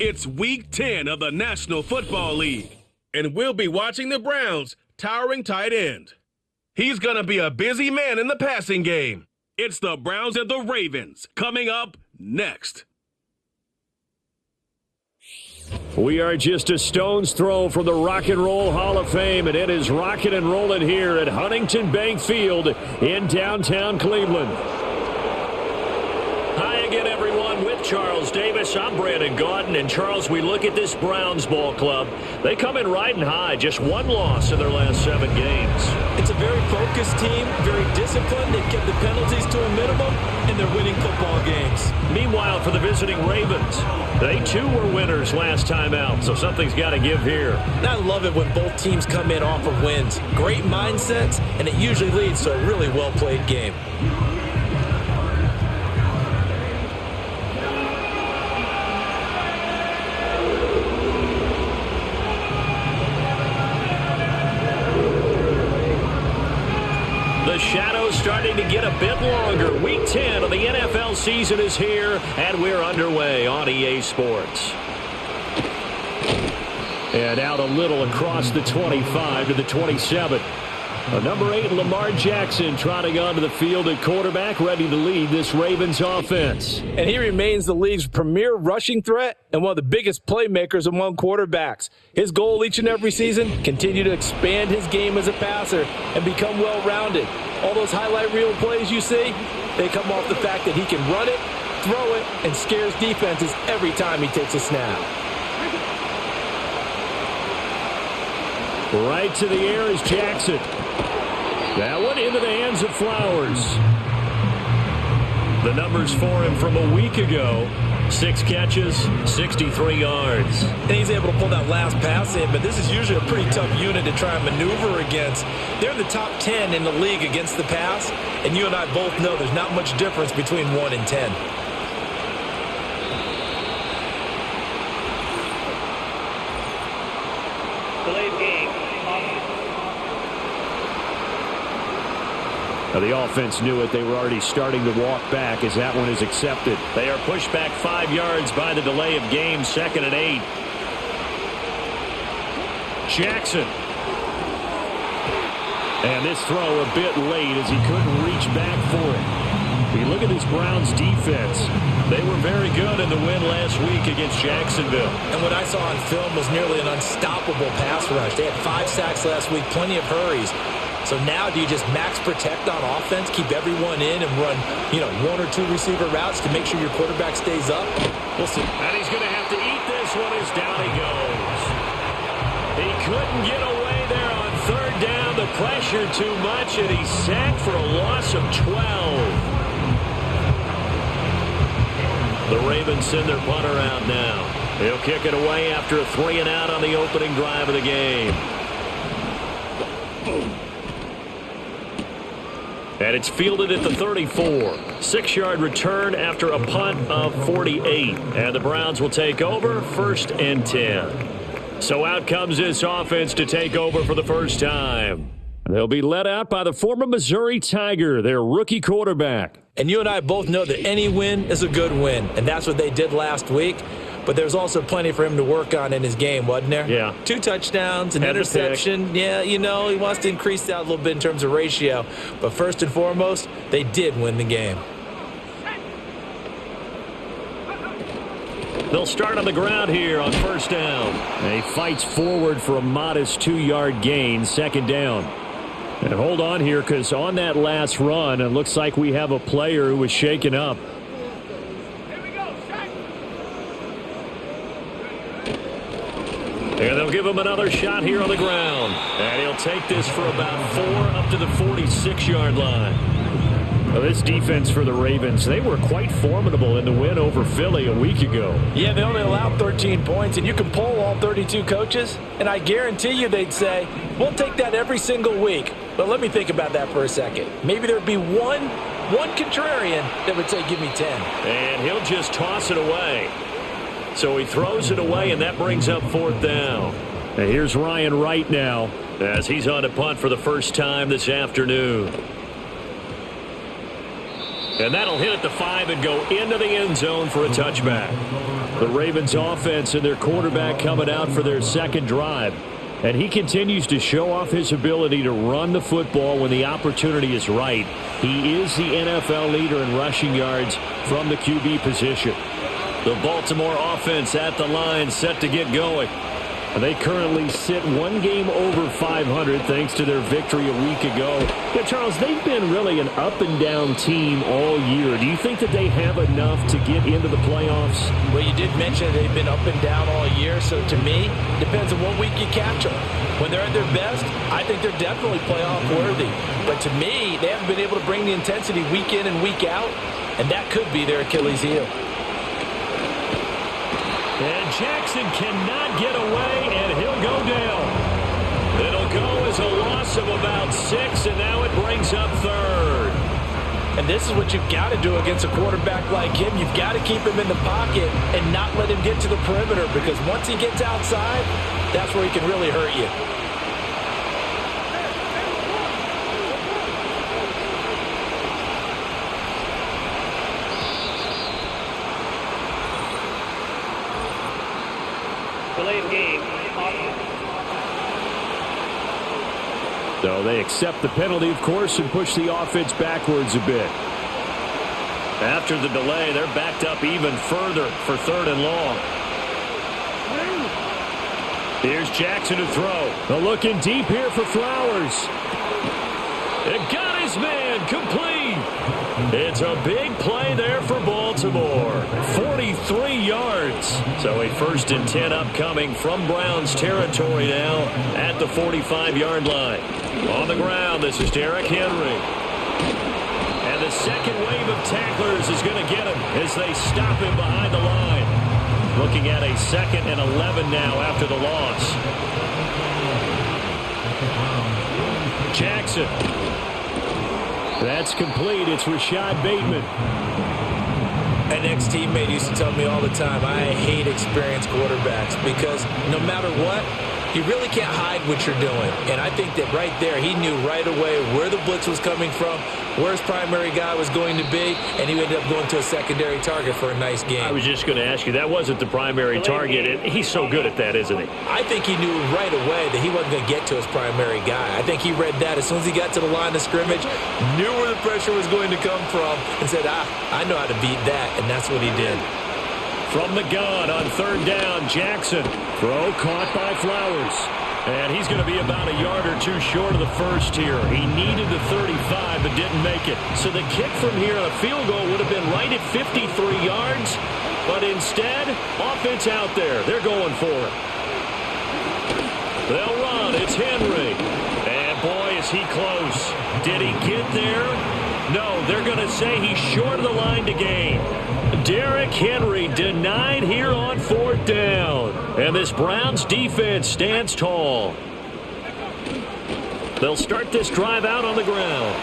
It's Week 10 of the National Football League, and we'll be watching the Browns' towering tight end. He's going to be a busy man in the passing game. It's the Browns and the Ravens coming up next. We are just a stone's throw from the Rock and Roll Hall of Fame, and it is rocking and rolling here at Huntington Bank Field in downtown Cleveland. Hi again, everyone. With Charles Davis, I'm Brandon Gaudin. And Charles, we look at this Browns ball club. They come in riding high, just one loss in their last 7 games. It's a very focused team, very disciplined. They've kept the penalties to a minimum, and they're winning football games. Meanwhile, for the visiting Ravens, they too were winners last time out, so something's got to give here. And I love it when both teams come in off of wins. Great mindsets, and it usually leads to a really well-played game. The shadow's starting to get a bit longer. Week 10 of the NFL season is here, and we're underway on EA Sports. And out a little across the 25 to the 27. Number 8, Lamar Jackson, trotting onto the field at quarterback, ready to lead this Ravens offense. And he remains the league's premier rushing threat and one of the biggest playmakers among quarterbacks. His goal each and every season, continue to expand his game as a passer and become well-rounded. All those highlight reel plays you see, they come off the fact that he can run it, throw it, and scares defenses every time he takes a snap. Right to the air is Jackson. That one into the hands of Flowers. The numbers for him from a week ago: 6 catches, 63 yards. And he's able to pull that last pass in, but this is usually a pretty tough unit to try and maneuver against. They're in the top 10 in the league against the pass, and you and I both know there's not much difference between 1 and 10. Now the offense knew it. They were already starting to walk back as that one is accepted. They are pushed back 5 yards by the delay of game, 2nd and 8. Jackson. And this throw a bit late as he couldn't reach back for it. You look at this Browns defense. They were very good in the win last week against Jacksonville. And what I saw on film was nearly an unstoppable pass rush. They had 5 sacks last week, plenty of hurries. So now do you just max protect on offense, keep everyone in and run, 1 or 2 receiver routes to make sure your quarterback stays up? We'll see. And he's going to have to eat this one as down he goes. He couldn't get away there on 3rd down. The pressure too much, and he's sacked for a loss of 12. The Ravens send their punter out now. He'll kick it away after a 3 and out on the opening drive of the game. And it's fielded at the 34. 6-yard return after a punt of 48. And the Browns will take over, 1st and 10. So out comes this offense to take over for the first time. They'll be led out by the former Missouri Tiger, their rookie quarterback. And you and I both know that any win is a good win, and that's what they did last week. But there's also plenty for him to work on in his game, wasn't there? Yeah. 2 touchdowns, an interception. Yeah, he wants to increase that a little bit in terms of ratio. But first and foremost, they did win the game. They'll start on the ground here on 1st down. And he fights forward for a modest 2-yard gain, 2nd down. And hold on here, because on that last run, it looks like we have a player who was shaken up. And they'll give him another shot here on the ground. And he'll take this for about 4 up to the 46-yard line. Well, this defense for the Ravens, they were quite formidable in the win over Philly a week ago. Yeah, they only allowed 13 points, and you can poll all 32 coaches, and I guarantee you they'd say, we'll take that every single week. But let me think about that for a second. Maybe there'd be one contrarian that would say, give me 10. And he'll just toss it away. So he throws it away, and that brings up 4th down. And here's Ryan Wright now as he's on to punt for the first time this afternoon. And that'll hit at the 5 and go into the end zone for a touchback. The Ravens offense and their quarterback coming out for their second drive. And he continues to show off his ability to run the football when the opportunity is right. He is the NFL leader in rushing yards from the QB position. The Baltimore offense at the line set to get going. They currently sit one game over 500 thanks to their victory a week ago. Yeah, Charles, they've been really an up-and-down team all year. Do you think that they have enough to get into the playoffs? Well, you did mention they've been up and down all year, so to me, it depends on what week you catch them. When they're at their best, I think they're definitely playoff worthy. But to me, they haven't been able to bring the intensity week in and week out, and that could be their Achilles heel. And Jackson cannot get away, and he'll go down. It'll go as a loss of about 6, and now it brings up third. And this is what you've got to do against a quarterback like him. You've got to keep him in the pocket and not let him get to the perimeter, because once he gets outside, that's where he can really hurt you. So they accept the penalty, of course, and push the offense backwards a bit. After the delay, they're backed up even further for 3rd and long. Here's Jackson to throw. Looking deep here for Flowers. It got his man complete. It's a big play there for Baltimore. 43 yards. So a 1st and 10 upcoming from Browns territory now at the 45-yard line. On the ground, this is Derrick Henry. And the second wave of tacklers is going to get him as they stop him behind the line. Looking at a 2nd and 11 now after the loss. Jackson. That's complete. It's Rashad Bateman. An ex-teammate used to tell me all the time, I hate experienced quarterbacks because no matter what, you really can't hide what you're doing. And I think that right there, he knew right away where the blitz was coming from, where his primary guy was going to be, and he ended up going to a secondary target for a nice game. I was just going to ask you, that wasn't the primary target, and he's so good at that, isn't he? I think he knew right away that he wasn't going to get to his primary guy. I think he read that as soon as he got to the line of scrimmage, knew where the pressure was going to come from, and said, I know how to beat that, and that's what he did. From the gun on 3rd down, Jackson. Throw caught by Flowers. And he's going to be about a yard or two short of the first here. He needed the 35 but didn't make it. So the kick from here on a field goal would have been right at 53 yards. But instead, offense out there. They're going for it. They'll run. It's Henry. And boy, is he close. Did he get there? No, they're going to say he's short of the line to gain. Derrick Henry denied here on 4th down. And this Browns defense stands tall. They'll start this drive out on the ground.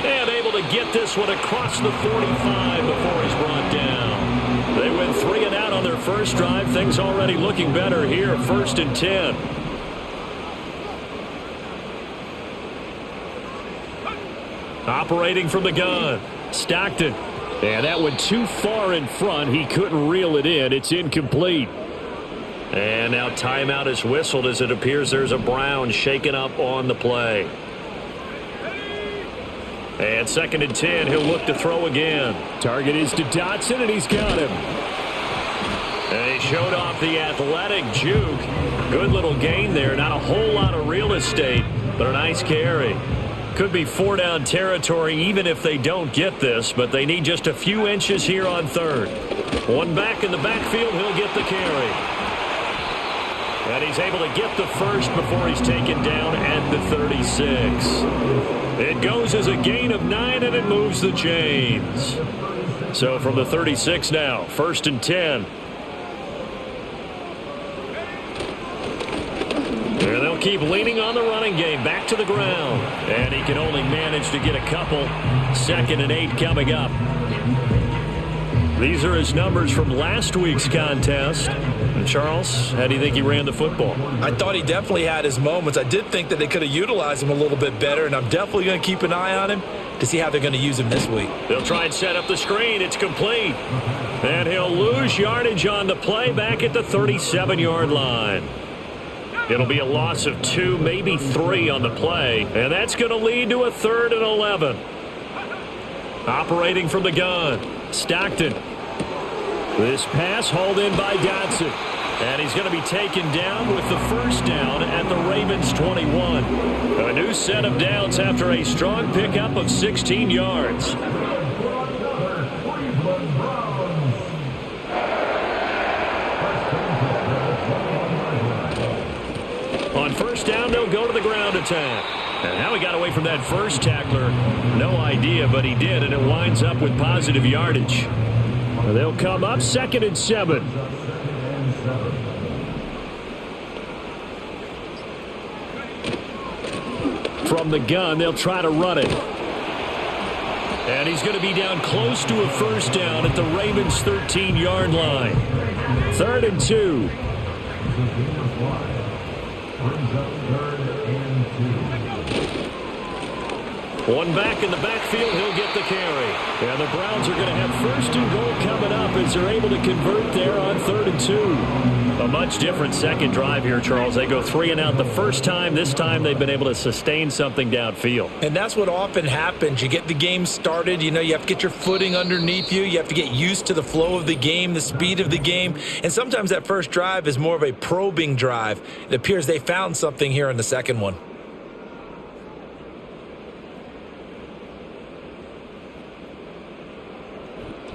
And able to get this one across the 45 before he's brought down. They went 3 and out on their first drive. Things already looking better here. 1st and 10. Operating from the gun. Stockton. And that went too far in front. He couldn't reel it in. It's incomplete. And now timeout is whistled as it appears there's a Brown shaken up on the play. And 2nd and 10. He'll look to throw again. Target is to Dotson, and he's got him. And he showed off the athletic juke. Good little gain there. Not a whole lot of real estate, but a nice carry. Could be 4-down territory even if they don't get this, but they need just a few inches here on 3rd. One back in the backfield, he'll get the carry. And he's able to get the first before he's taken down at the 36. It goes as a gain of 9, and it moves the chains. So from the 36 now, 1st and 10. And they'll keep leaning on the running game. Back to the ground. And he can only manage to get a couple. 2nd and 8 coming up. These are his numbers from last week's contest. And Charles, how do you think he ran the football? I thought he definitely had his moments. I did think that they could have utilized him a little bit better, and I'm definitely going to keep an eye on him to see how they're going to use him this week. They'll try and set up the screen. It's complete. And he'll lose yardage on the play back at the 37-yard line. It'll be a loss of 2, maybe 3 on the play, and that's going to lead to a 3rd and 11. Operating from the gun, Stockton. This pass hauled in by Dotson. And he's going to be taken down with the first down at the Ravens 21. A new set of downs after a strong pickup of 16 yards. On first down, they'll go to the ground attack. And how he got away from that first tackler, no idea, but he did, and it winds up with positive yardage. They'll come up 2nd and 7. From the gun, they'll try to run it. And he's going to be down close to a first down at the Ravens' 13-yard line. 3rd and 2. One back in the backfield, he'll get the carry. And the Browns are going to have 1st and goal coming up as they're able to convert there on 3rd and 2. A much different second drive here, Charles. They go 3 and out the first time. This time they've been able to sustain something downfield. And that's what often happens. You get the game started. You have to get your footing underneath you. You have to get used to the flow of the game, the speed of the game. And sometimes that first drive is more of a probing drive. It appears they found something here in the second one.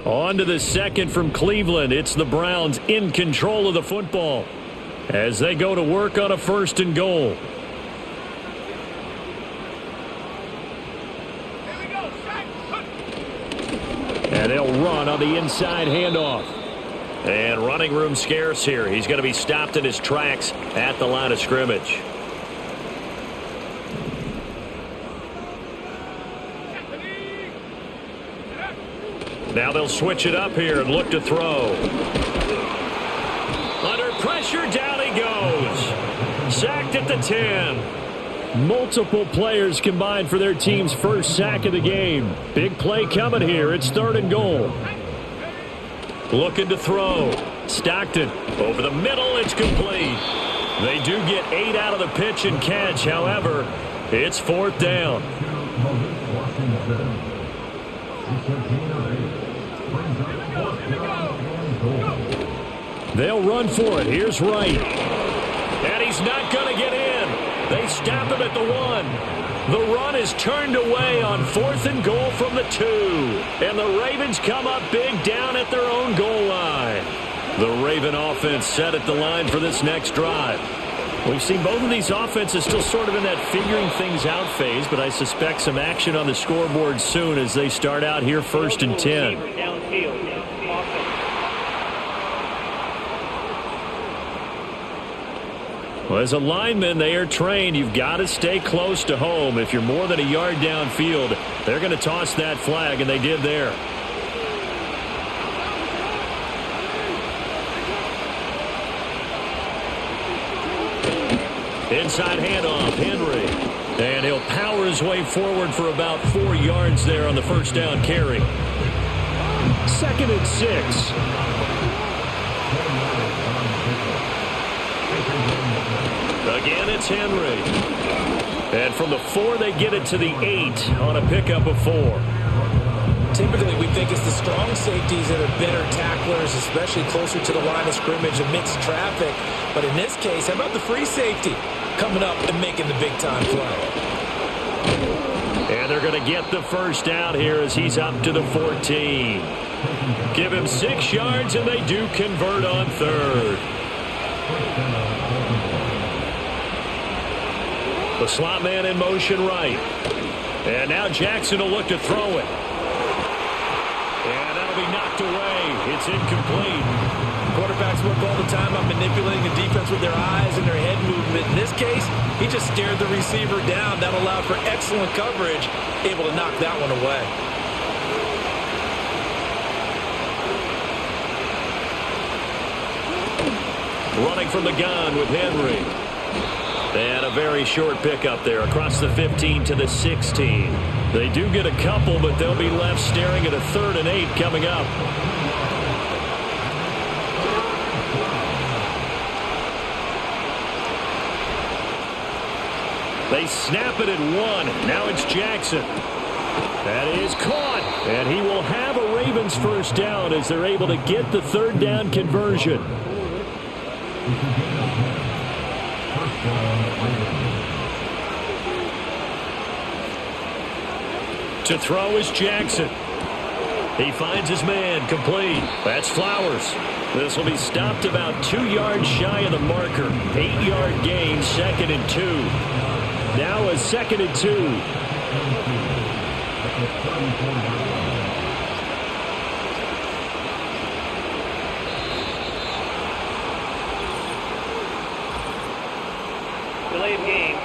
On to the second from Cleveland. It's the Browns in control of the football as they go to work on a 1st and goal. And they'll run on the inside handoff. And running room scarce here. He's going to be stopped in his tracks at the line of scrimmage. Now they'll switch it up here and look to throw. Under pressure, down he goes. Sacked at the 10. Multiple players combined for their team's first sack of the game. Big play coming here. It's 3rd and goal. Looking to throw. Stockton over the middle. It's complete. They do get 8 out of the pitch and catch. However, it's 4th down. They'll run for it. Here's Wright. And he's not going to get in. They stop him at the 1. The run is turned away on 4th and goal from the 2. And the Ravens come up big down at their own goal line. The Raven offense set at the line for this next drive. We've seen both of these offenses still sort of in that figuring things out phase, but I suspect some action on the scoreboard soon as they start out here 1st and 10. Well, as a lineman, they are trained. You've got to stay close to home. If you're more than a yard downfield, they're going to toss that flag, and they did there. Inside handoff, Henry. And he'll power his way forward for about 4 yards there on the first down carry. 2nd and 6. Again, it's Henry. And from the 4, they get it to the 8 on a pickup of 4. Typically, we think it's the strong safeties that are better tacklers, especially closer to the line of scrimmage amidst traffic. But in this case, how about the free safety coming up and making the big-time play? And they're going to get the first down here as he's up to the 14. Give him 6 yards, and they do convert on 3rd. The slot man in motion right. And now Jackson will look to throw it. And that'll be knocked away. It's incomplete. Quarterbacks work all the time on manipulating the defense with their eyes and their head movement. In this case, he just stared the receiver down. That allowed for excellent coverage, able to knock that one away. running from the gun with Henry. And a very short pickup there across the 15 to the 16. They do get a couple, but they'll be left staring at a 3rd and 8 coming up. They snap it at 1. Now it's Jackson. That is caught. And he will have a Ravens first down as they're able to get the 3rd down conversion. To throw is Jackson. He finds his man, complete. That's Flowers. This will be stopped about 2 yards shy of the marker. 8-yard gain, 2nd and 2. Now a 2nd and 2. Delay of game.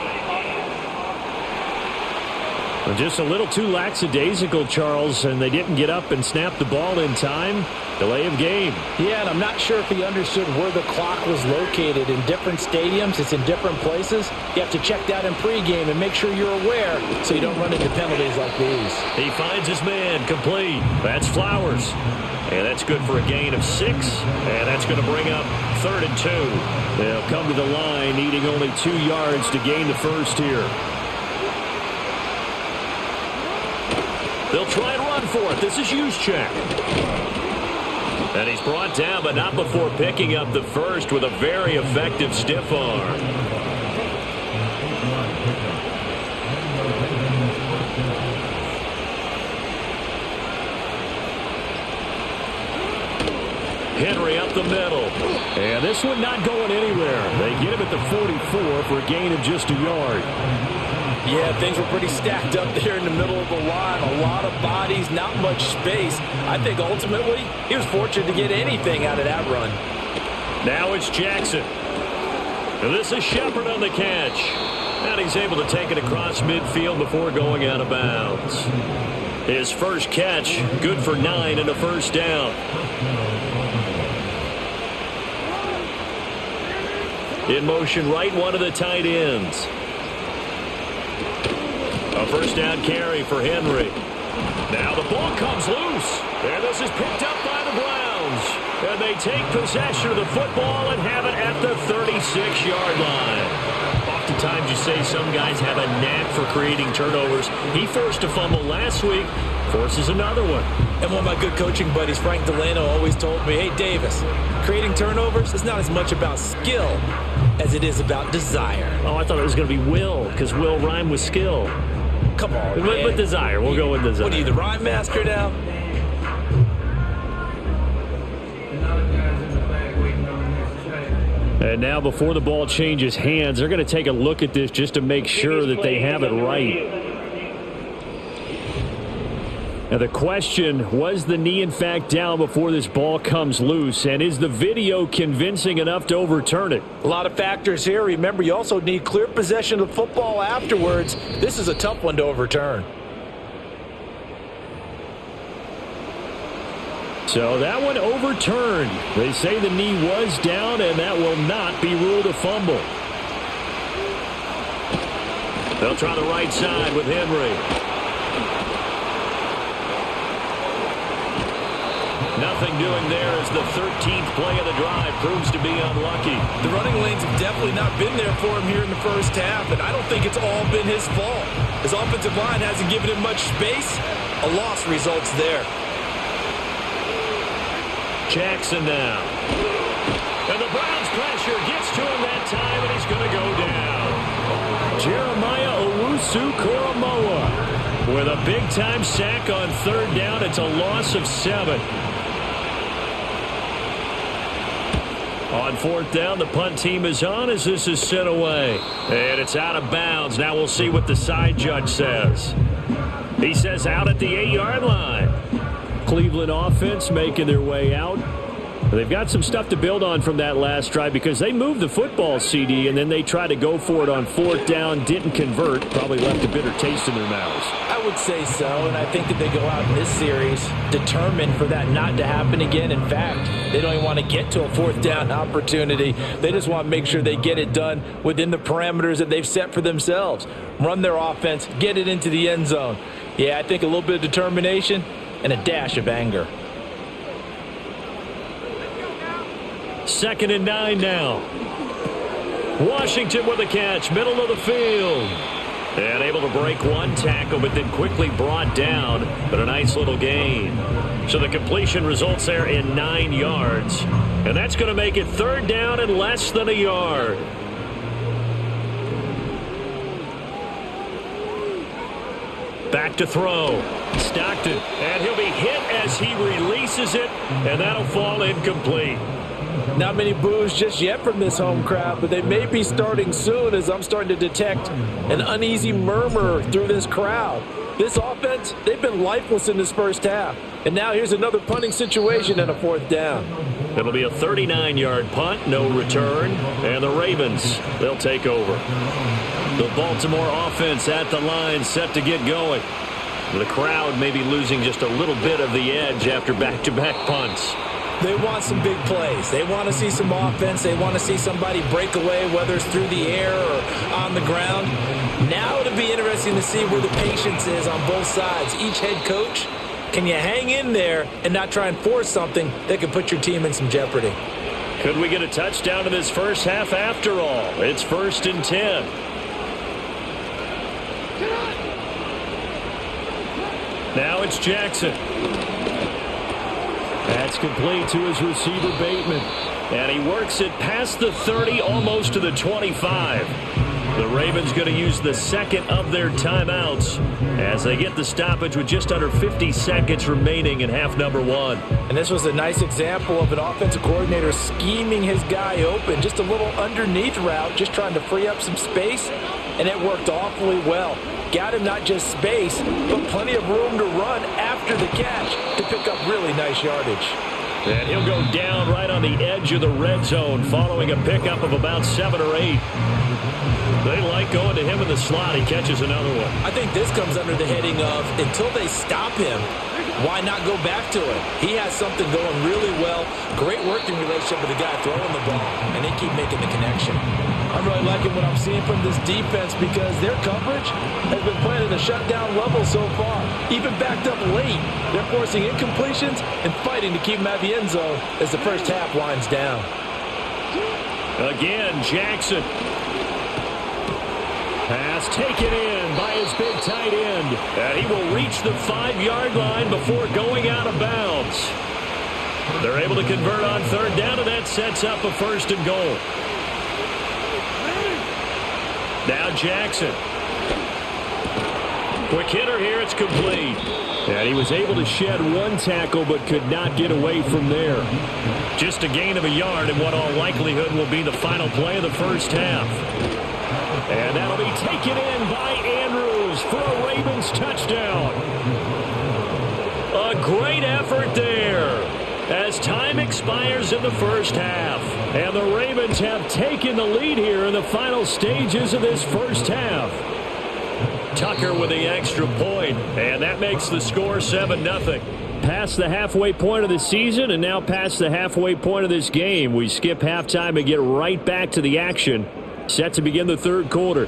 Just a little too lackadaisical, Charles, and they didn't get up and snap the ball in time. Delay of game. Yeah, and I'm not sure if he understood where the clock was located. In different stadiums, it's in different places. You have to check that in pregame and make sure you're aware so you don't run into penalties like these. He finds his man, complete. That's Flowers. And that's good for a gain of 6. And that's going to bring up 3rd and 2. They'll come to the line needing only 2 yards to gain the first here. They'll try and run for it. This is Juszczyk. And he's brought down, but not before picking up the first with a very effective stiff arm. Henry up the middle. And this one not going anywhere. They get him at the 44 for a gain of just a yard. Yeah, things were pretty stacked up there in the middle of the line. A lot of bodies, not much space. I think ultimately he was fortunate to get anything out of that run. Now it's Jackson. And this is Shepard on the catch. And he's able to take it across midfield before going out of bounds. His first catch, good for 9 and a first down. In motion right, one of the tight ends. A first down carry for Henry. Now the ball comes loose. And this is picked up by the Browns. And they take possession of the football and have it at the 36-yard line. Oftentimes you say some guys have a knack for creating turnovers. He forced a fumble last week, forces another one. And one of my good coaching buddies, Frank Delano, always told me, hey, Davis, creating turnovers is not as much about skill as it is about desire. Oh, I thought it was going to be will, because will rhyme with skill. Come on, man. With desire. We'll go with desire. What are you, the rhyme master now? And now before the ball changes hands, they're going to take a look at this just to make sure that they have it right. Now the question, was the knee in fact down before this ball comes loose? And is the video convincing enough to overturn it? A lot of factors here. Remember, you also need clear possession of the football afterwards. This is a tough one to overturn. So that one overturned. They say the knee was down, and that will not be ruled a fumble. They'll try the right side with Henry. Nothing doing there as the 13th play of the drive proves to be unlucky. The running lanes have definitely not been there for him here in the first half, and I don't think it's all been his fault. His offensive line hasn't given him much space. A loss results there. Jackson now. And the Browns pressure gets to him that time, and he's going to go down. Jeremiah Owusu-Koramoah with a big-time sack on third down. It's a loss of 7. On fourth down, the punt team is on as this is sent away. And it's out of bounds. Now we'll see what the side judge says. He says out at the 8-yard line. Cleveland offense making their way out. They've got some stuff to build on from that last drive because they moved the football, CD, and then they tried to go for it on fourth down, didn't convert, probably left a bitter taste in their mouths. I I would say so, and I think that they go out in this series determined for that not to happen again. In fact, they don't even want to get to a fourth down opportunity. They just want to make sure they get it done within the parameters that they've set for themselves. Run their offense, get it into the end zone. Yeah, I think a little bit of determination and a dash of anger. 2nd and 9 now. Washington with a catch, middle of the field. And able to break one tackle, but then quickly brought down. But a nice little gain. So the completion results there in 9 yards. And that's going to make it 3rd down and less than a yard. Back to throw. Stockton. And he'll be hit as he releases it. And that'll fall incomplete. Not many boos just yet from this home crowd, but they may be starting soon as I'm starting to detect an uneasy murmur through this crowd. This offense, they've been lifeless in this first half. And now here's another punting situation and a 4th down. It'll be a 39-yard punt, no return, and the Ravens, they'll take over. The Baltimore offense at the line, set to get going. The crowd may be losing just a little bit of the edge after back-to-back punts. They want some big plays. They want to see some offense. They want to see somebody break away, whether it's through the air or on the ground. Now it'll be interesting to see where the patience is on both sides. Each head coach, can you hang in there and not try and force something that could put your team in some jeopardy? Could we get a touchdown in this first half after all? It's 1st and 10. Now it's Jackson. That's complete to his receiver, Bateman. And he works it past the 30, almost to the 25. The Ravens going to use the 2nd of their timeouts as they get the stoppage with just under 50 seconds remaining in half number 1. And this was a nice example of an offensive coordinator scheming his guy open. Just a little underneath route, just trying to free up some space, and it worked awfully well. Got him not just space, but plenty of room to run after the catch to pick up really nice yardage. And he'll go down right on the edge of the red zone following a pickup of about 7 or 8. They like going to him in the slot. He catches another one. I think this comes under the heading of until they stop him, why not go back to it? He has something going really well. Great working relationship with the guy throwing the ball, and they keep making the connection. I'm really liking what I'm seeing from this defense because their coverage has been playing at a shutdown level so far. Even backed up late, they're forcing incompletions and fighting to keep them at the end zone as the first half winds down. Again, Jackson. Pass taken in by his big tight end. And he will reach the 5-yard line before going out of bounds. They're able to convert on 3rd down, and that sets up a 1st and goal. Now Jackson. Quick hitter here, it's complete. And he was able to shed one tackle but could not get away from there. Just a gain of a yard in what all likelihood will be the final play of the first half. And that'll be taken in by Andrews for a Ravens touchdown. A great effort there as time expires in the first half. And the Ravens have taken the lead here in the final stages of this first half. Tucker with the extra point, and that makes the score 7-0. Past the halfway point of the season and now past the halfway point of this game. We skip halftime and get right back to the action. Set to begin the 3rd quarter.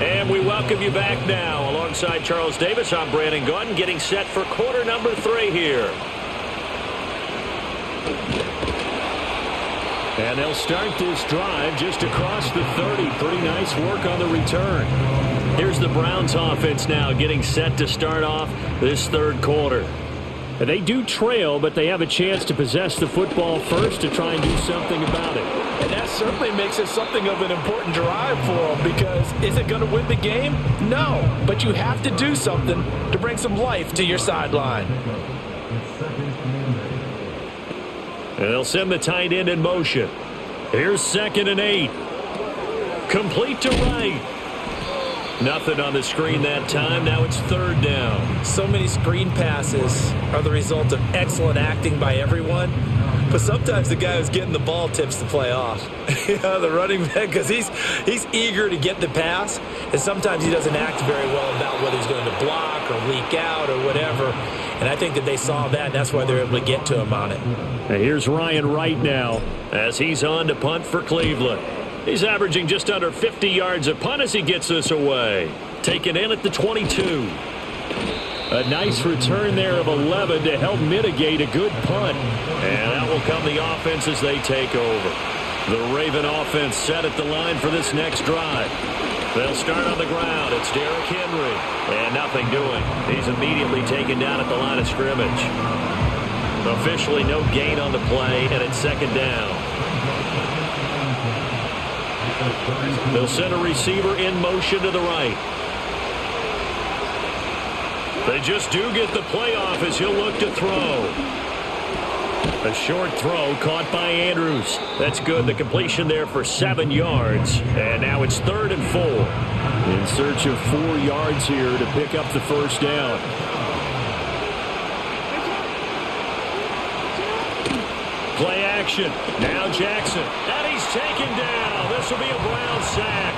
And we welcome you back now. Alongside Charles Davis, I'm Brandon Gunn, getting set for quarter number 3 here. And they'll start this drive just across the 30. Pretty nice work on the return. Here's the Browns offense now getting set to start off this 3rd quarter. They do trail, but they have a chance to possess the football first to try and do something about it. And that certainly makes it something of an important drive for them because is it going to win the game? No, but you have to do something to bring some life to your sideline. And they'll send the tight end in motion. Here's 2nd and 8. Complete to Wright. Nothing on the screen that time. Now it's third down. So many screen passes are the result of excellent acting by everyone. But sometimes the guy who's getting the ball tips the play off. The running back, because he's eager to get the pass, and sometimes he doesn't act very well about whether he's going to block or leak out or whatever. And I think that they saw that, and that's why they're able to get to him on it. And here's Ryan Wright now as he's on to punt for Cleveland. He's averaging just under 50 yards a punt as he gets this away. Taken in at the 22. A nice return there of 11 to help mitigate a good punt. And out will come the offense as they take over. The Raven offense set at the line for this next drive. They'll start on the ground. It's Derrick Henry. And nothing doing. He's immediately taken down at the line of scrimmage. Officially no gain on the play, and it's second down. They'll send a receiver in motion to the right. They just do get the play off as he'll look to throw. A short throw caught by Andrews. That's good. The completion there for 7 yards. And now it's 3rd and 4. In search of 4 yards here to pick up the first down. Play action. Now Jackson. And he's taken down. This will be a Brown sack.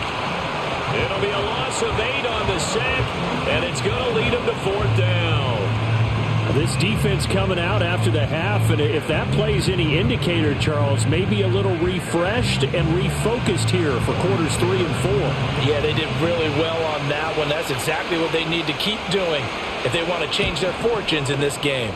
It'll be a loss of 8 on the sack, and it's going to lead him to 4th down. This defense coming out after the half, and if that plays any indicator, Charles, maybe a little refreshed and refocused here for quarters 3 and 4. Yeah, they did really well on that one. That's exactly what they need to keep doing if they want to change their fortunes in this game.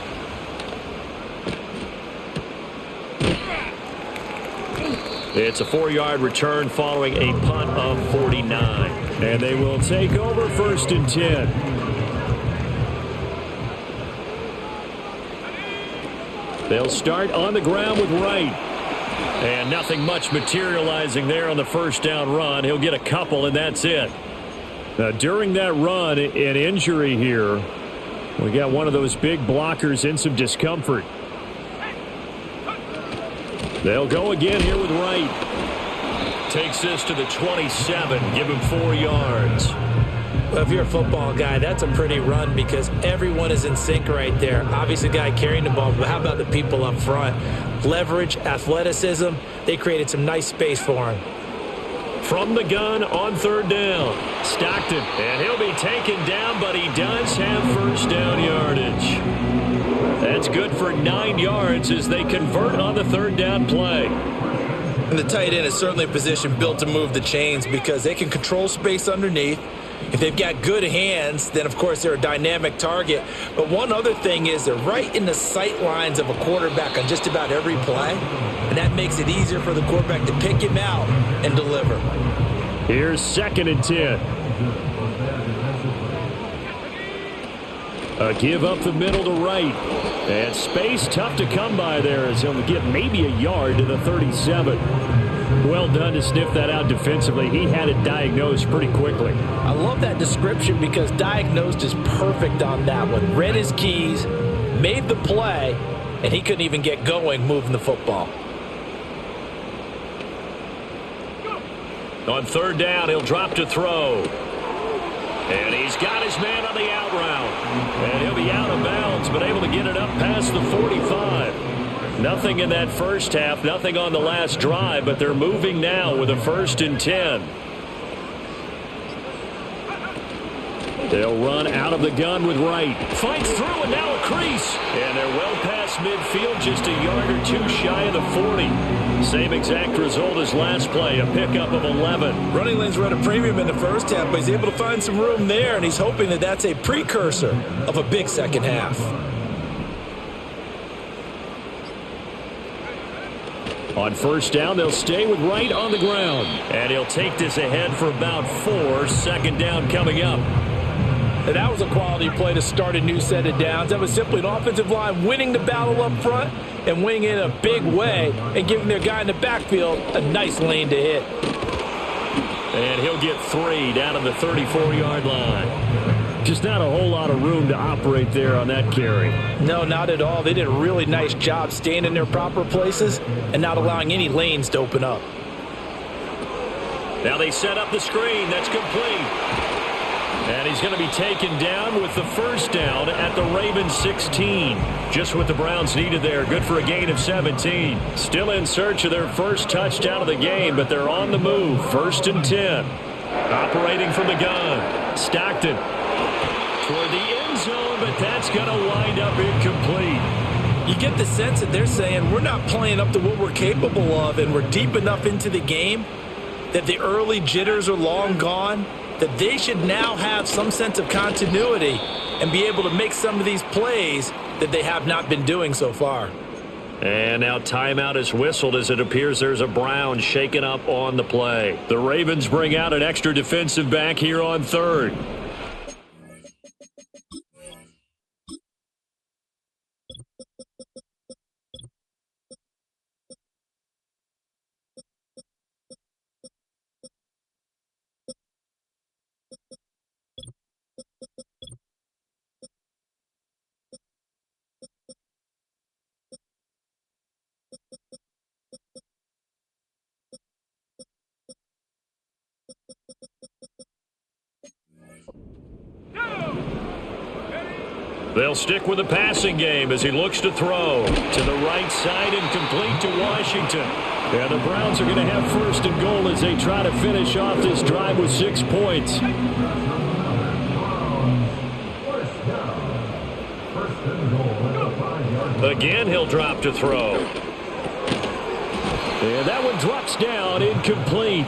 It's a 4-yard return following a punt of 49. And they will take over 1st and 10. They'll start on the ground with Wright. And nothing much materializing there on the first down run. He'll get a couple, and that's it. Now, during that run, an injury here. We got one of those big blockers in some discomfort. They'll go again here with Wright. Takes this to the 27. Give him 4 yards. Well, if you're a football guy, that's a pretty run because everyone is in sync right there. Obviously, the guy carrying the ball, but how about the people up front? Leverage, athleticism. They created some nice space for him. From the gun on 3rd down. Stockton. And he'll be taken down, but he does have first down yardage. That's good for 9 yards as they convert on the 3rd down play. And the tight end is certainly a position built to move the chains because they can control space underneath. If they've got good hands, then, of course, they're a dynamic target. But one other thing is they're right in the sight lines of a quarterback on just about every play. And that makes it easier for the quarterback to pick him out and deliver. Here's 2nd and 10. A give up the middle to Wright. And space tough to come by there as he'll get maybe a yard to the 37. Well done to sniff that out defensively. He had it diagnosed pretty quickly. I love that description because diagnosed is perfect on that one. Read his keys, made the play, and he couldn't even get going moving the football. On 3rd down, he'll drop to throw. And he's got his man on the out route. And he'll be out of bounds, but able to get it up past the 45. Nothing in that first half, nothing on the last drive, but they're moving now with a 1st and 10. They'll run out of the gun with Wright. Fights through and now a crease. And they're well past midfield, just a yard or 2 shy of the 40. Same exact result as last play, a pickup of 11. Running lanes were at a premium in the first half, but he's able to find some room there, and he's hoping that that's a precursor of a big second half. On 1st down, they'll stay with Wright on the ground. And he'll take this ahead for about 4. 2nd down coming up. And that was a quality play to start a new set of downs. That was simply an offensive line winning the battle up front and winning in a big way and giving their guy in the backfield a nice lane to hit. And he'll get 3 down to the 34-yard line. Just not a whole lot of room to operate there on that carry. No, not at all. They did a really nice job staying in their proper places and not allowing any lanes to open up. Now they set up the screen. That's complete. And he's going to be taken down with the first down at the Ravens 16. Just what the Browns needed there. Good for a gain of 17. Still in search of their first touchdown of the game, but they're on the move. 1st and 10. Operating from the gun. Stockton toward the end zone, but that's going to wind up incomplete. You get the sense that they're saying we're not playing up to what we're capable of, and we're deep enough into the game that the early jitters are long gone, that they should now have some sense of continuity and be able to make some of these plays that they have not been doing so far. And now timeout is whistled as it appears there's a Brown shaken up on the play. The Ravens bring out an extra defensive back here on 3rd. They'll stick with the passing game as he looks to throw to the right side and complete to Washington. And the Browns are going to have 1st and goal as they try to finish off this drive with 6 points. Again, he'll drop to throw. And that one drops down, incomplete.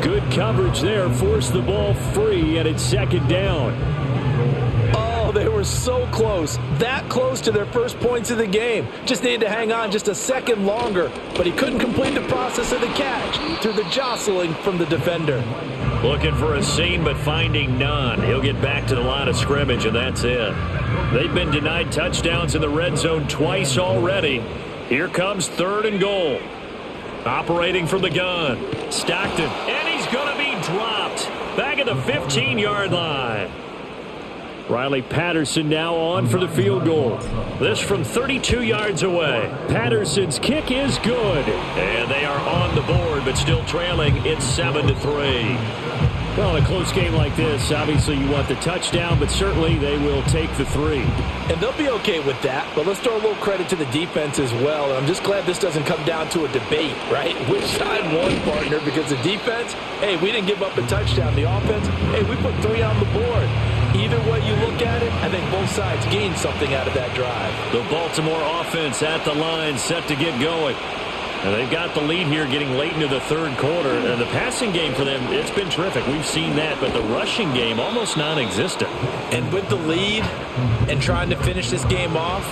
Good coverage there, forced the ball free, and it's 2nd down. They were so close, that close to their first points of the game. Just needed to hang on just a second longer, but he couldn't complete the process of the catch through the jostling from the defender. Looking for a seam, but finding none. He'll get back to the line of scrimmage, and that's it. They've been denied touchdowns in the red zone twice already. Here comes 3rd and goal. Operating from the gun. Stockton, and he's going to be dropped. Back at the 15-yard line. Riley Patterson now on for the field goal. This from 32 yards away. Patterson's kick is good. And they are on the board, but still trailing. It's 7-3. Well, in a close game like this, obviously you want the touchdown, but certainly they will take the 3. And they'll be okay with that, but let's throw a little credit to the defense as well. And I'm just glad this doesn't come down to a debate, right? Which side won, partner? Because the defense, hey, we didn't give up a touchdown. The offense, hey, we put 3 on the board. Either way you look at it, I think both sides gained something out of that drive. The Baltimore offense at the line, set to get going. And they've got the lead here getting late into the 3rd quarter. And the passing game for them, it's been terrific. We've seen that, but the rushing game almost non-existent. And with the lead and trying to finish this game off,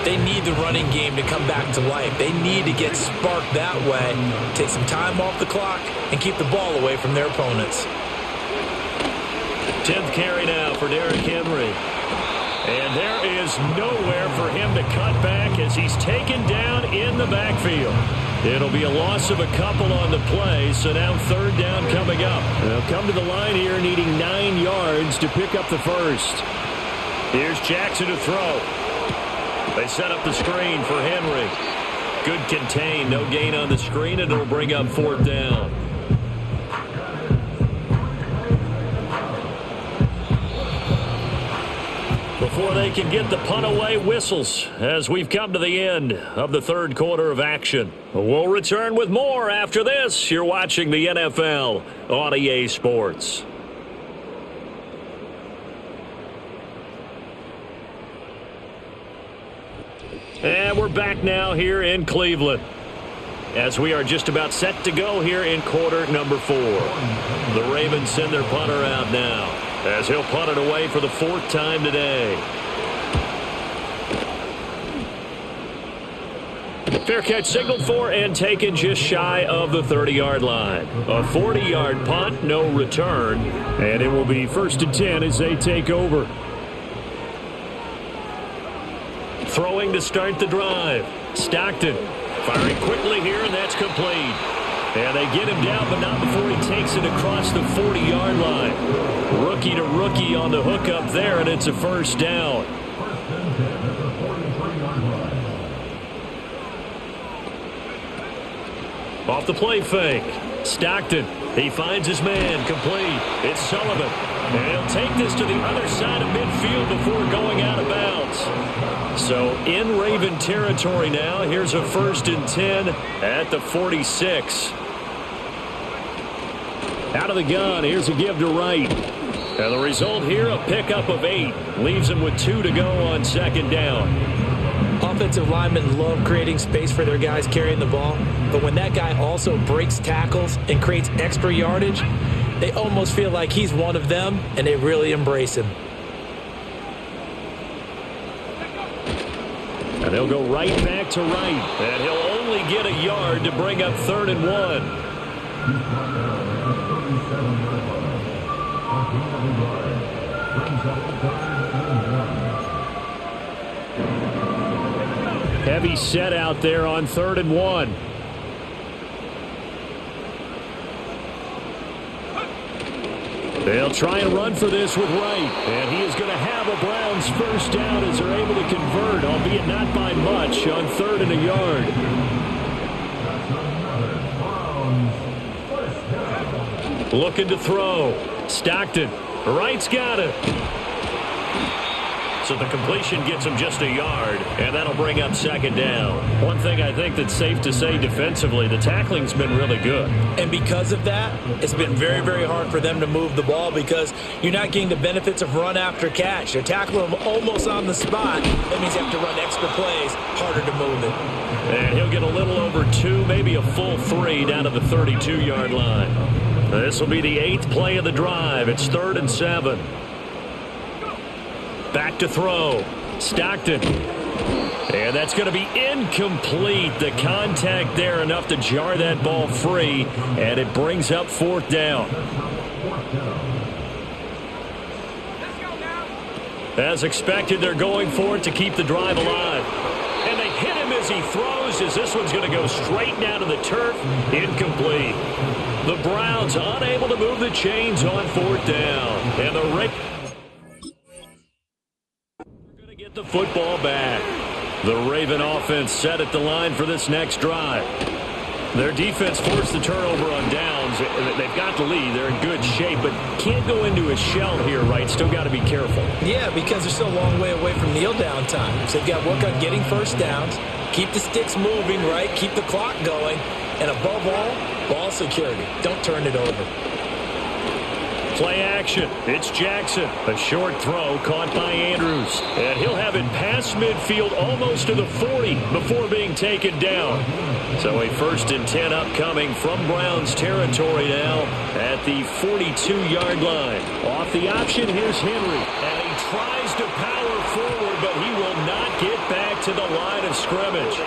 they need the running game to come back to life. They need to get sparked that way, take some time off the clock, and keep the ball away from their opponents. 10th carry now for Derrick Henry. And there is nowhere for him to cut back as he's taken down in the backfield. It'll be a loss of a couple on the play, so now 3rd down coming up. They'll come to the line here needing 9 yards to pick up the first. Here's Jackson to throw. They set up the screen for Henry. Good contain, no gain on the screen, and it'll bring up 4th down. Before they can get the punt away, whistles as we've come to the end of the 3rd quarter of action. We'll return with more after this. You're watching the NFL on EA Sports. And we're back now here in Cleveland as we are just about set to go here in quarter number 4. The Ravens send their punter out now, as he'll punt it away for the 4th time today. Fair catch signaled for and taken just shy of the 30-yard line. A 40-yard punt, no return, and it will be 1st and 10 as they take over. Throwing to start the drive. Stockton firing quickly here, and that's complete. And they get him down, but not before he takes it across the 40-yard line. Rookie to rookie on the hookup there, and it's a 1st down. Off the play fake. Stockton, he finds his man complete. It's Sullivan. And he'll take this to the other side of midfield before going out of bounds. So in Raven territory now. Here's a 1st and 10 at the 46. Out of the gun. Here's a give to Wright. And the result here, a pickup of 8. Leaves him with 2 to go on 2nd down. Offensive linemen love creating space for their guys carrying the ball, but when that guy also breaks tackles and creates extra yardage, they almost feel like he's one of them, and they really embrace him. And he'll go right back to Wright, and he'll only get a yard to bring up 3rd and 1. Heavy set out there on 3rd and 1. They'll try and run for this with Wright. And he is going to have a Browns 1st down as they're able to convert, albeit not by much, on 3rd and a yard. Looking to throw. Stockton. Wright's got it. So the completion gets him just a yard, and that'll bring up 2nd down. One thing I think that's safe to say defensively, the tackling's been really good. And because of that, it's been very, very hard for them to move the ball because you're not getting the benefits of run after catch. They're tackling them almost on the spot. That means you have to run extra plays, harder to move it. And he'll get a little over 2, maybe a full 3 down to the 32-yard line. This will be the 8th play of the drive. It's 3rd and 7. Back to throw. Stockton. And that's going to be incomplete. The contact there enough to jar that ball free. And it brings up 4th down. As expected, they're going for it to keep the drive alive. And they hit him as he throws, as this one's going to go straight down to the turf. Incomplete. The Browns unable to move the chains on 4th down. And the Ravens going to get the football back. The Raven offense set at the line for this next drive. Their defense forced the turnover on downs. They've got the lead. They're in good shape, but can't go into a shell here, right? Still got to be careful. Yeah, because they're still a long way away from kneel down time. So they've got to work on getting 1st downs, keep the sticks moving, right? Keep the clock going. And above all, ball security. Don't turn it over. Play action. It's Jackson. A short throw caught by Andrews. And he'll have it past midfield almost to the 40 before being taken down. So a 1st and 10 upcoming from Browns territory now at the 42-yard line. Off the option, here's Henry. And he tries to power forward, but he will not get back to the line of scrimmage.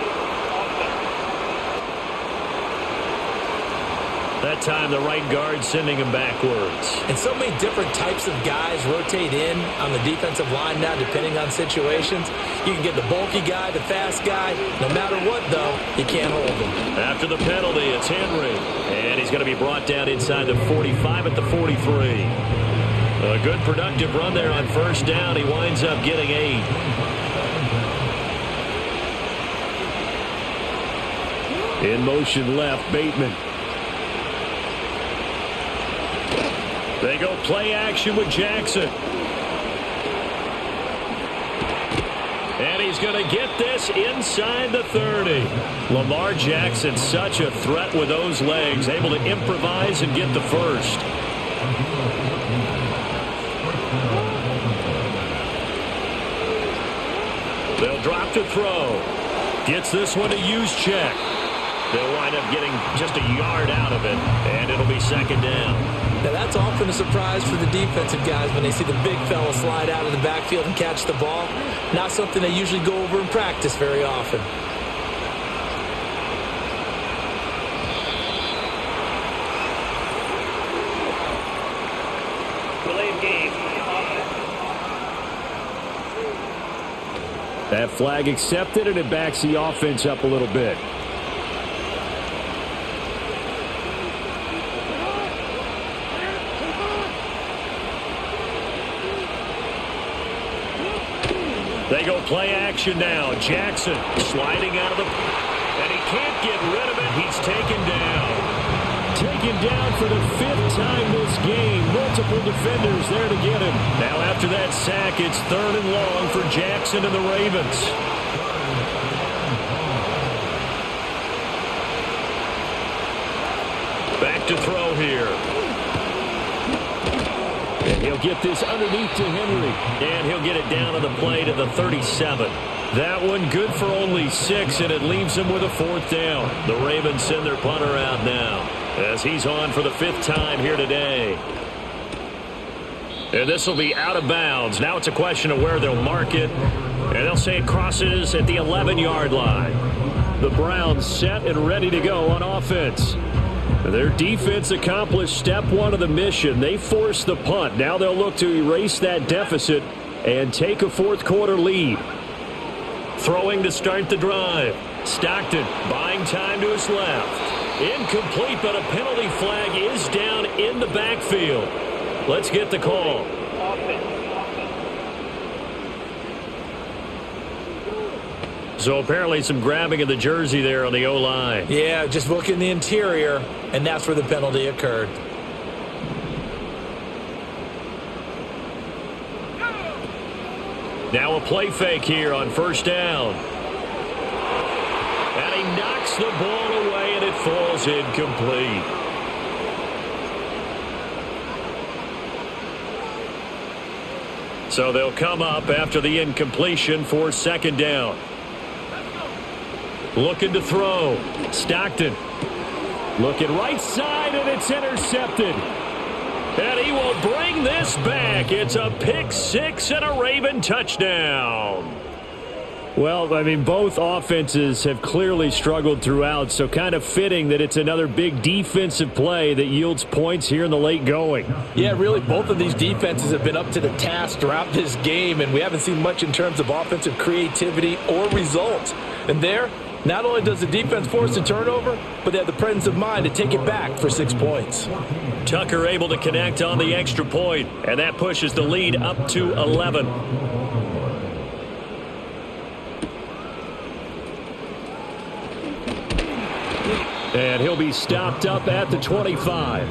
That time, the right guard sending him backwards. And so many different types of guys rotate in on the defensive line now, depending on situations. You can get the bulky guy, the fast guy. No matter what, though, you can't hold him. After the penalty, it's Henry. And he's going to be brought down inside the 45 at the 43. A good productive run there on 1st down. He winds up getting 8. In motion left, Bateman. They go play action with Jackson. And he's going to get this inside the 30. Lamar Jackson, such a threat with those legs, able to improvise and get the 1st. They'll drop to throw. Gets this one to Juszczyk. They'll wind up getting just a yard out of it, and it'll be 2nd down. Now, that's often a surprise for the defensive guys when they see the big fella slide out of the backfield and catch the ball. Not something they usually go over in practice very often. That flag accepted, and it backs the offense up a little bit. They go play action now. Jackson sliding out of the... And he can't get rid of it. He's taken down. Taken down for the 5th time this game. Multiple defenders there to get him. Now after that sack, it's 3rd and long for Jackson and the Ravens. Back to throw here. And he'll get this underneath to Henry. And he'll get it down on the play to the 37. That one good for only 6, and it leaves him with a 4th down. The Ravens send their punter out now, as he's on for the 5th time here today. And this will be out of bounds. Now it's a question of where they'll mark it. And they'll say it crosses at the 11-yard line. The Browns set and ready to go on offense. Their defense accomplished step 1 of the mission. They forced the punt. Now they'll look to erase that deficit and take a 4th quarter lead. Throwing to start the drive. Stockton buying time to his left. Incomplete, but a penalty flag is down in the backfield. Let's get the call. So apparently some grabbing of the jersey there on the O-line. Yeah, just look in the interior, and that's where the penalty occurred. Now a play fake here on 1st down. And he knocks the ball away, and it falls incomplete. So they'll come up after the incompletion for 2nd down. Looking to throw. Stockton. Looking right side, and it's intercepted. And he will bring this back. It's a pick 6 and a Raven touchdown. Well, I mean, both offenses have clearly struggled throughout, so kind of fitting that it's another big defensive play that yields points here in the late going. Yeah, really, both of these defenses have been up to the task throughout this game, and we haven't seen much in terms of offensive creativity or results. And there, not only does the defense force a turnover, but they have the presence of mind to take it back for 6 points. Tucker able to connect on the extra point, and that pushes the lead up to 11. And he'll be stopped up at the 25.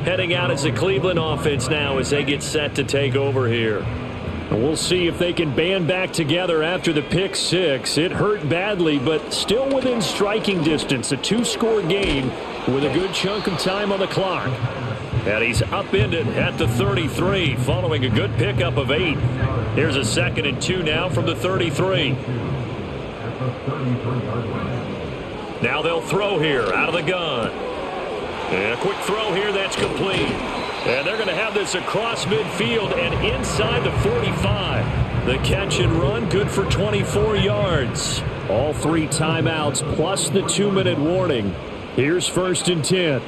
Heading out as the Cleveland offense now as they get set to take over here. And we'll see if they can band back together after the pick 6. It hurt badly, but still within striking distance. A 2-score game with a good chunk of time on the clock. And he's upended at the 33 following a good pickup of 8. Here's a 2nd and 2 now from the 33. Now they'll throw here out of the gun. And a quick throw here that's complete. And they're going to have this across midfield and inside the 45. The catch and run good for 24 yards. All 3 timeouts plus the 2-minute warning. Here's 1st and 10.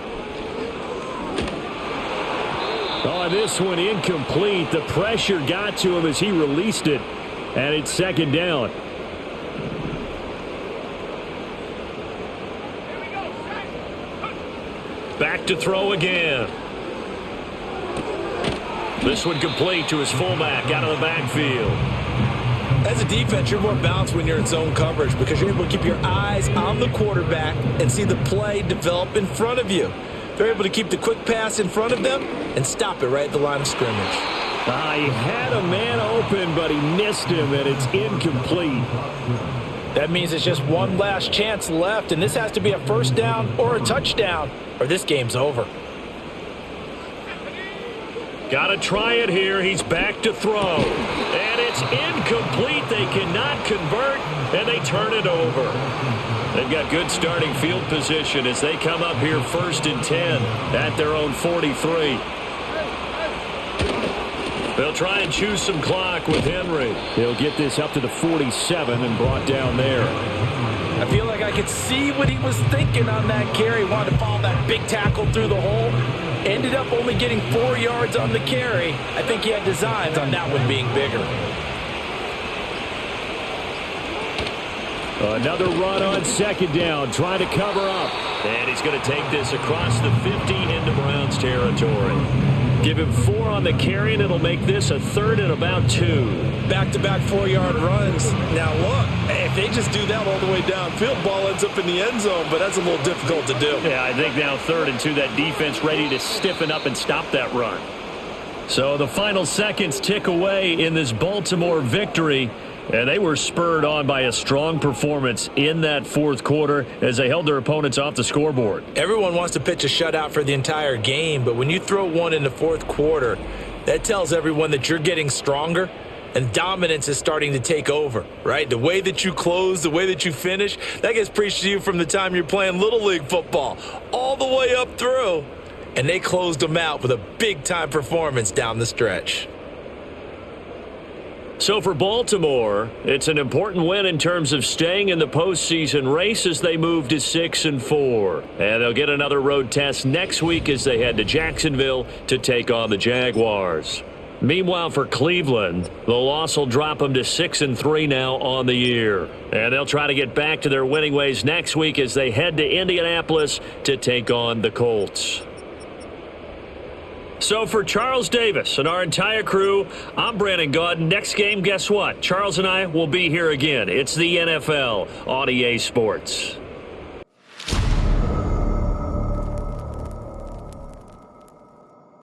Oh, this one incomplete. The pressure got to him as he released it. And it's 2nd down. Back to throw again. This one complete to his fullback out of the backfield. As a defense, you're more balanced when you're in zone coverage because you're able to keep your eyes on the quarterback and see the play develop in front of you. They're able to keep the quick pass in front of them and stop it right at the line of scrimmage. He had a man open, but he missed him, and it's incomplete. That means it's just one last chance left, and this has to be a 1st down or a touchdown, or this game's over. Got to try it here. He's back to throw. And it's incomplete. They cannot convert, and they turn it over. They've got good starting field position as they come up here 1st and 10 at their own 43. They'll try and choose some clock with Henry. He'll get this up to the 47 and brought down there. I feel like I could see what he was thinking on that carry. Wanted to follow that big tackle through the hole. Ended up only getting 4 yards on the carry. I think he had designs on that one being bigger. Another run on 2nd down, trying to cover up. And he's going to take this across the 50 into Browns territory. Give him 4 on the carry, and it'll make this a 3rd and about 2. back-to-back 4-yard runs. Now, look, if they just do that all the way downfield, ball ends up in the end zone, but that's a little difficult to do. Yeah, I think now 3rd and 2, that defense ready to stiffen up and stop that run. So the final seconds tick away in this Baltimore victory, and they were spurred on by a strong performance in that 4th quarter as they held their opponents off the scoreboard. Everyone wants to pitch a shutout for the entire game, but when you throw one in the 4th quarter, that tells everyone that you're getting stronger and dominance is starting to take over, right? The way that you close, the way that you finish, that gets preached to you from the time you're playing Little League football all the way up through. And they closed them out with a big-time performance down the stretch. So for Baltimore, it's an important win in terms of staying in the postseason race as they move to 6-4. And they'll get another road test next week as they head to Jacksonville to take on the Jaguars. Meanwhile, for Cleveland, the loss will drop them to 6-3 now on the year. And they'll try to get back to their winning ways next week as they head to Indianapolis to take on the Colts. So for Charles Davis and our entire crew, I'm Brandon Gaudin. Next game, guess what? Charles and I will be here again. It's the NFL on EA Sports.